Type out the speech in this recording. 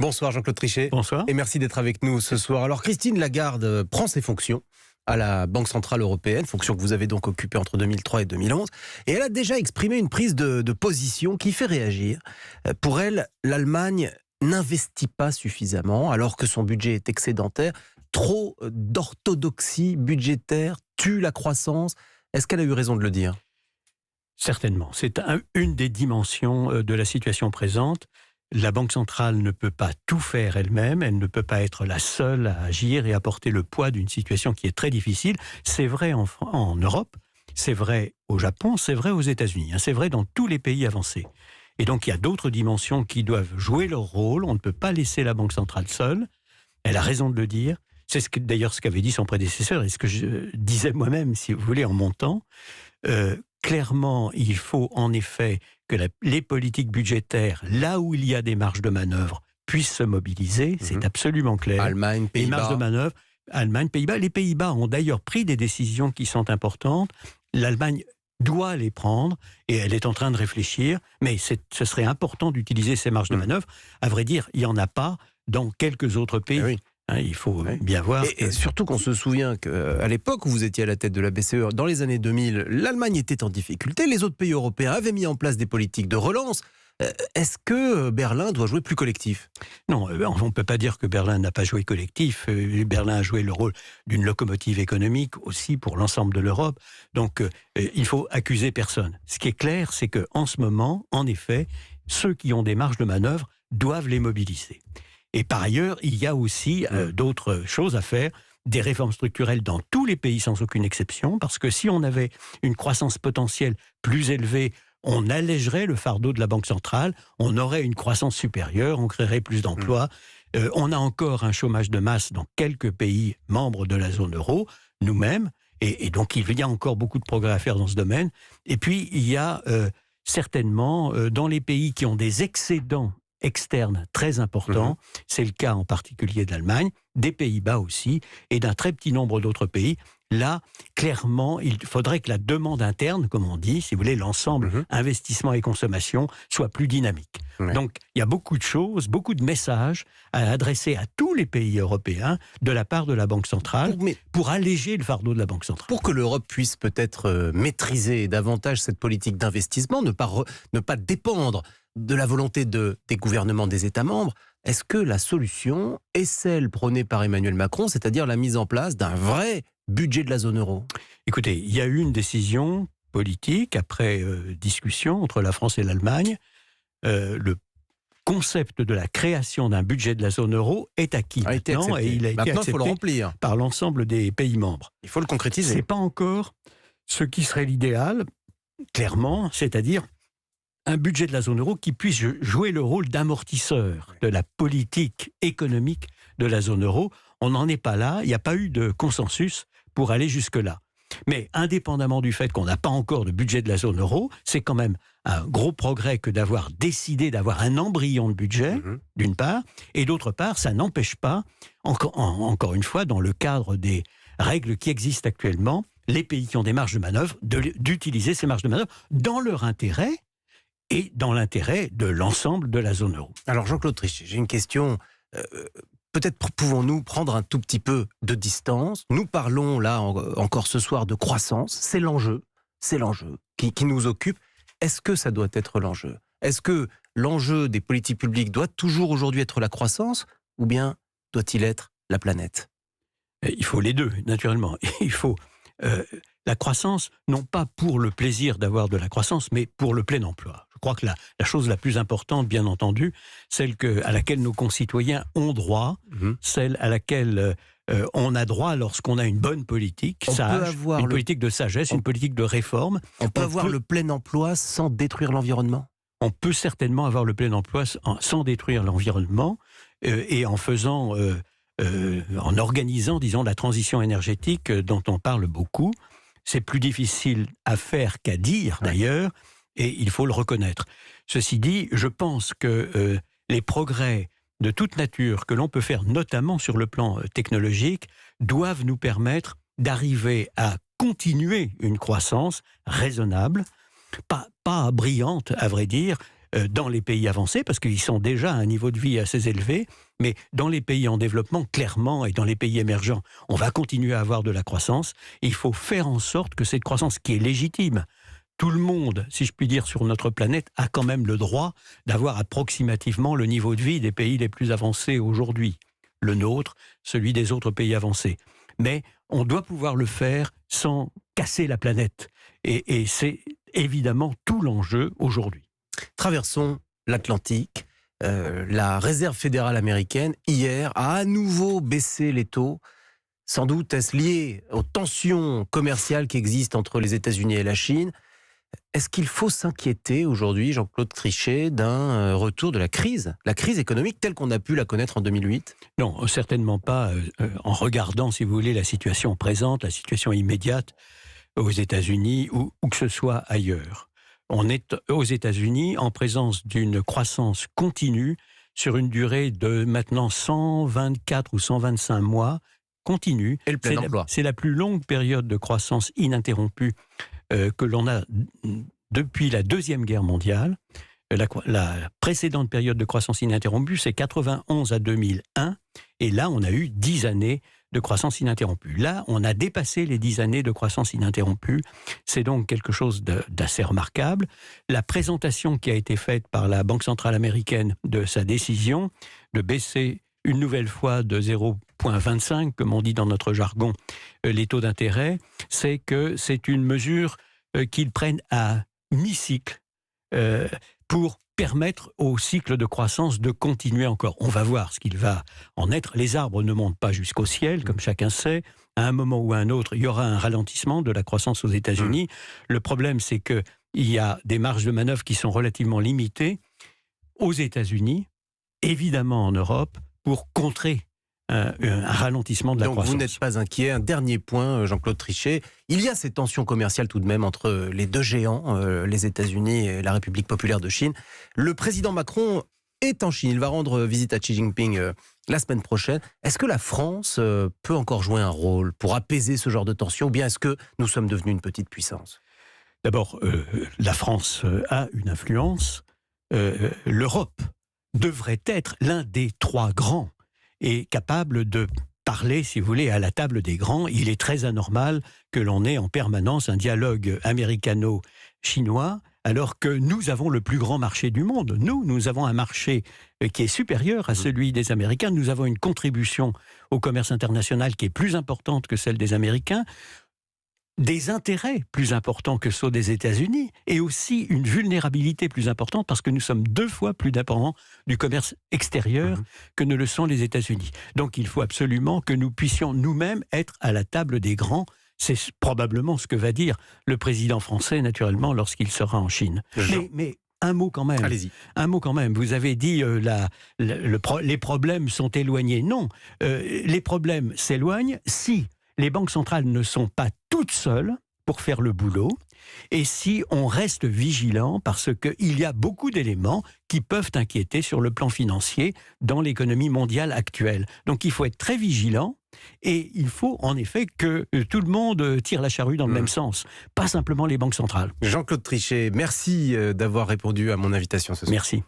Bonsoir Jean-Claude Trichet. Bonsoir. Et merci d'être avec nous ce soir. Alors Christine Lagarde prend ses fonctions à la Banque Centrale Européenne, fonction que vous avez donc occupée entre 2003 et 2011. Et elle a déjà exprimé une prise de position qui fait réagir. Pour elle, l'Allemagne n'investit pas suffisamment alors que son budget est excédentaire. Trop d'orthodoxie budgétaire tue la croissance. Est-ce qu'elle a eu raison de le dire ? Certainement. C'est une des dimensions de la situation présente. La Banque centrale ne peut pas tout faire elle-même, elle ne peut pas être la seule à agir et à porter le poids d'une situation qui est très difficile. C'est vrai en Europe, c'est vrai au Japon, c'est vrai aux États-Unis, c'est vrai dans tous les pays avancés. Et donc il y a d'autres dimensions qui doivent jouer leur rôle. On ne peut pas laisser la Banque centrale seule. Elle a raison de le dire. C'est d'ailleurs ce qu'avait dit son prédécesseur et ce que je disais moi-même, si vous voulez, en montant. Clairement, il faut en effet que les politiques budgétaires, là où il y a des marges de manœuvre, puissent se mobiliser. C'est absolument clair. Allemagne, Pays-Bas. Les marges de manœuvre, Allemagne, Pays-Bas. Les Pays-Bas ont d'ailleurs pris des décisions qui sont importantes. L'Allemagne doit les prendre et elle est en train de réfléchir. Mais ce serait important d'utiliser ces marges de manœuvre. À vrai dire, il n'y en a pas dans quelques autres pays. Oui. Il faut bien voir. Et surtout qu'on se souvient qu'à l'époque où vous étiez à la tête de la BCE, dans les années 2000, l'Allemagne était en difficulté. Les autres pays européens avaient mis en place des politiques de relance. Est-ce que Berlin doit jouer plus collectif ? Non, on ne peut pas dire que Berlin n'a pas joué collectif. Berlin a joué le rôle d'une locomotive économique aussi pour l'ensemble de l'Europe. Donc, il faut accuser personne. Ce qui est clair, c'est qu'en ce moment, en effet, ceux qui ont des marges de manœuvre doivent les mobiliser. Et par ailleurs, il y a aussi d'autres choses à faire, des réformes structurelles dans tous les pays sans aucune exception, parce que si on avait une croissance potentielle plus élevée, on allégerait le fardeau de la Banque centrale, on aurait une croissance supérieure, on créerait plus d'emplois. On a encore un chômage de masse dans quelques pays membres de la zone euro, nous-mêmes, et donc il y a encore beaucoup de progrès à faire dans ce domaine. Et puis il y a certainement, dans les pays qui ont des excédents externes très importants, c'est le cas en particulier de l'Allemagne, des Pays-Bas aussi, et d'un très petit nombre d'autres pays. Là, clairement, il faudrait que la demande interne, comme on dit, si vous voulez, l'ensemble, investissement et consommation, soit plus dynamique. Donc, il y a beaucoup de choses, beaucoup de messages à adresser à tous les pays européens de la part de la Banque centrale pour alléger le fardeau de la Banque centrale. Pour que l'Europe puisse peut-être maîtriser davantage cette politique d'investissement, ne pas dépendre de la volonté des gouvernements des États membres, est-ce que la solution est celle prônée par Emmanuel Macron, c'est-à-dire la mise en place d'un vrai budget de la zone euro ? Écoutez, il y a eu une décision politique après discussion entre la France et l'Allemagne. Le concept de la création d'un budget de la zone euro est acquis maintenant et il a été accepté faut le remplir par l'ensemble des pays membres. Il faut le concrétiser. C'est pas encore ce qui serait l'idéal, clairement, c'est-à-dire un budget de la zone euro qui puisse jouer le rôle d'amortisseur de la politique économique de la zone euro. On n'en est pas là, il n'y a pas eu de consensus pour aller jusque-là. Mais indépendamment du fait qu'on n'a pas encore de budget de la zone euro, c'est quand même un gros progrès que d'avoir décidé d'avoir un embryon de budget, d'une part, et d'autre part, ça n'empêche pas, encore une fois, dans le cadre des règles qui existent actuellement, les pays qui ont des marges de manœuvre, d'utiliser ces marges de manœuvre dans leur intérêt, et dans l'intérêt de l'ensemble de la zone euro. Alors Jean-Claude Trichet, j'ai une question. Peut-être pouvons-nous prendre un tout petit peu de distance. Nous parlons là encore ce soir de croissance. C'est l'enjeu qui nous occupe. Est-ce que ça doit être l'enjeu ? Est-ce que l'enjeu des politiques publiques doit toujours aujourd'hui être la croissance ou bien doit-il être la planète ? Il faut les deux, naturellement. Il faut la croissance, non pas pour le plaisir d'avoir de la croissance, mais pour le plein emploi. Je crois que la chose la plus importante, bien entendu, celle à laquelle nos concitoyens ont droit, celle à laquelle on a droit lorsqu'on a une bonne politique, une politique de sagesse, une politique de réforme. On peut avoir le plein emploi sans détruire l'environnement ? On peut certainement avoir le plein emploi sans détruire l'environnement et en faisant... en organisant, disons, la transition énergétique dont on parle beaucoup. C'est plus difficile à faire qu'à dire, d'ailleurs, et il faut le reconnaître. Ceci dit, je pense que les progrès de toute nature que l'on peut faire, notamment sur le plan technologique, doivent nous permettre d'arriver à continuer une croissance raisonnable, pas brillante, à vrai dire, dans les pays avancés, parce qu'ils sont déjà à un niveau de vie assez élevé, mais dans les pays en développement, clairement, et dans les pays émergents, on va continuer à avoir de la croissance. Et il faut faire en sorte que cette croissance, qui est légitime, tout le monde, si je puis dire, sur notre planète, a quand même le droit d'avoir approximativement le niveau de vie des pays les plus avancés aujourd'hui. Le nôtre, celui des autres pays avancés. Mais on doit pouvoir le faire sans casser la planète. Et c'est évidemment tout l'enjeu aujourd'hui. Traversons l'Atlantique. La Réserve fédérale américaine, hier, a à nouveau baissé les taux. Sans doute est-ce lié aux tensions commerciales qui existent entre les États-Unis et la Chine. Est-ce qu'il faut s'inquiéter aujourd'hui, Jean-Claude Trichet, d'un retour de la crise économique telle qu'on a pu la connaître en 2008 ? Non, certainement pas. En regardant, si vous voulez, la situation présente, la situation immédiate aux États-Unis ou que ce soit ailleurs. On est aux États-Unis en présence d'une croissance continue sur une durée de maintenant 124 ou 125 mois continue. Et le plein emploi. C'est la plus longue période de croissance ininterrompue que l'on a depuis la Deuxième Guerre mondiale. La précédente période de croissance ininterrompue, c'est 91 à 2001. Et là, on a eu 10 années de croissance ininterrompue. Là, on a dépassé les 10 années de croissance ininterrompue. C'est donc quelque chose d'assez remarquable. La présentation qui a été faite par la Banque centrale américaine de sa décision de baisser une nouvelle fois de 0,25, comme on dit dans notre jargon, les taux d'intérêt, c'est que c'est une mesure qu'ils prennent à mi-cycle pour permettre au cycle de croissance de continuer encore. On va voir ce qu'il va en être. Les arbres ne montent pas jusqu'au ciel, comme chacun sait. À un moment ou à un autre, il y aura un ralentissement de la croissance aux États-Unis. Le problème, c'est qu'il y a des marges de manœuvre qui sont relativement limitées aux États-Unis, évidemment en Europe, pour contrer un ralentissement de la croissance. Donc vous n'êtes pas inquiet. Un dernier point, Jean-Claude Trichet. Il y a ces tensions commerciales tout de même entre les deux géants, les États-Unis et la République populaire de Chine. Le président Macron est en Chine. Il va rendre visite à Xi Jinping la semaine prochaine. Est-ce que la France peut encore jouer un rôle pour apaiser ce genre de tensions, ou bien est-ce que nous sommes devenus une petite puissance ? D'abord, la France a une influence. L'Europe devrait être l'un des trois grands et capable de parler, si vous voulez, à la table des grands. Il est très anormal que l'on ait en permanence un dialogue américano-chinois, alors que nous avons le plus grand marché du monde. Nous avons un marché qui est supérieur à celui des Américains. Nous avons une contribution au commerce international qui est plus importante que celle des Américains, des intérêts plus importants que ceux des États-Unis, et aussi une vulnérabilité plus importante parce que nous sommes 2 fois plus dépendants du commerce extérieur que ne le sont les États-Unis. Donc il faut absolument que nous puissions nous-mêmes être à la table des grands. C'est probablement ce que va dire le président français, naturellement, lorsqu'il sera en Chine. Mais un mot quand même. Allez-y. Un mot quand même. Vous avez dit les problèmes sont éloignés. Non, les problèmes s'éloignent si les banques centrales ne sont pas toutes seules pour faire le boulot, et si on reste vigilant, parce qu'il y a beaucoup d'éléments qui peuvent inquiéter sur le plan financier dans l'économie mondiale actuelle. Donc il faut être très vigilant, et il faut en effet que tout le monde tire la charrue dans le même sens, pas simplement les banques centrales. Jean-Claude Trichet, merci d'avoir répondu à mon invitation ce soir. Merci.